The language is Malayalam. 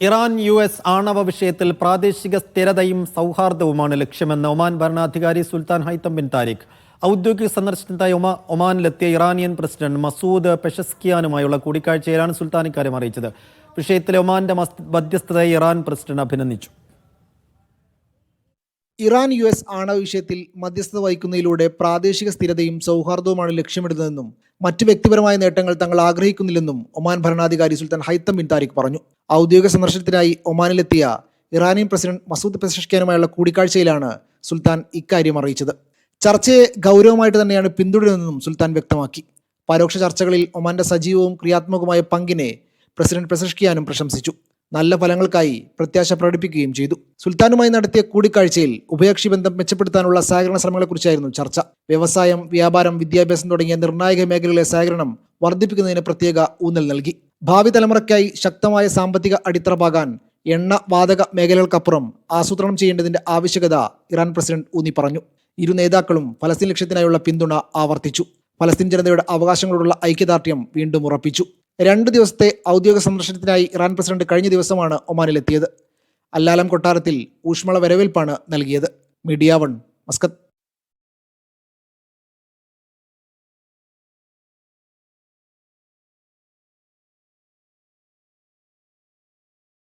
ഇറാൻ US ആണവ വിഷയത്തിൽ പ്രാദേശിക സ്ഥിരതയും സൗഹാർദ്ദവുമാണ് ലക്ഷ്യമെന്ന് ഒമാൻ ഭരണാധികാരി സുൽത്താൻ ഹൈത്തം ബിൻ താരിഖ്. ഔദ്യോഗിക സന്ദർശനത്തിനായി ഒമാനിലെത്തിയ ഇറാനിയൻ പ്രസിഡന്റ് മസൂദ് പെഷസ്കിയാനുമായുള്ള കൂടിക്കാഴ്ചയിലാണ് സുൽത്താൻ ഇക്കാര്യം അറിയിച്ചത്. വിഷയത്തിലെ ഒമാന്റെ മധ്യസ്ഥതയെ ഇറാൻ പ്രസിഡന്റ് അഭിനന്ദിച്ചു. ഇറാൻ US ആണവ വിഷയത്തിൽ മധ്യസ്ഥത വഹിക്കുന്നതിലൂടെ പ്രാദേശിക സ്ഥിരതയും സൗഹാർദ്ദവുമാണ് ലക്ഷ്യമിടുന്നതെന്നും മറ്റ് വ്യക്തിപരമായ നേട്ടങ്ങൾ തങ്ങൾ ആഗ്രഹിക്കുന്നില്ലെന്നും ഒമാൻ ഭരണാധികാരി സുൽത്താൻ ഹൈത്തം ബിൻ താരിഖ് പറഞ്ഞു. ഔദ്യോഗിക സന്ദർശനത്തിനായി ഒമാനിലെത്തിയ ഇറാനിയൻ പ്രസിഡന്റ് മസൂദ് പെസഷ്കിയാനുമായുള്ള കൂടിക്കാഴ്ചയിലാണ് സുൽത്താൻ ഇക്കാര്യം അറിയിച്ചത്. ചർച്ചയെ ഗൗരവമായിട്ട് തന്നെയാണ് പിന്തുടരുന്നതെന്നും സുൽത്താൻ വ്യക്തമാക്കി. പരോക്ഷ ചർച്ചകളിൽ ഒമാന്റെ സജീവവും ക്രിയാത്മകമായ പങ്കിനെ പ്രസിഡന്റ് പെസഷ്കിയാനും പ്രശംസിച്ചു. നല്ല ഫലങ്ങൾക്കായി പ്രത്യാശ പ്രകടിപ്പിക്കുകയും ചെയ്തു. സുൽത്താനുമായി നടത്തിയ കൂടിക്കാഴ്ചയിൽ ഉഭയകക്ഷി ബന്ധം മെച്ചപ്പെടുത്താനുള്ള സഹകരണ ശ്രമങ്ങളെക്കുറിച്ചായിരുന്നു ചർച്ച. വ്യവസായം, വ്യാപാരം, വിദ്യാഭ്യാസം തുടങ്ങിയ നിർണായക മേഖലകളിലെ സഹകരണം വർദ്ധിപ്പിക്കുന്നതിന് പ്രത്യേക ഊന്നൽ നൽകി. ഭാവി തലമുറയ്ക്കായി ശക്തമായ സാമ്പത്തിക അടിത്തറ പാകാൻ എണ്ണ, വാതക മേഖലകൾക്കപ്പുറം ആസൂത്രണം ചെയ്യേണ്ടതിന്റെ ആവശ്യകത ഇറാൻ പ്രസിഡന്റ് ഊന്നി പറഞ്ഞു. ഇരു നേതാക്കളും ഫലസ്തീൻ ലക്ഷ്യത്തിനായുള്ള പിന്തുണ ആവർത്തിച്ചു. ഫലസ്തീൻ ജനതയുടെ അവകാശങ്ങളോടുള്ള ഐക്യദാർഢ്യം വീണ്ടും ഉറപ്പിച്ചു. 2 ദിവസത്തെ ഔദ്യോഗിക സന്ദർശനത്തിനായി ഇറാൻ പ്രസിഡന്റ് കഴിഞ്ഞ ദിവസമാണ് ഒമാനിലെത്തിയത്. അല്ലാലം കൊട്ടാരത്തിൽ ഊഷ്മള വരവേൽപ്പാണ് നൽകിയത്. Media 1, Muscat.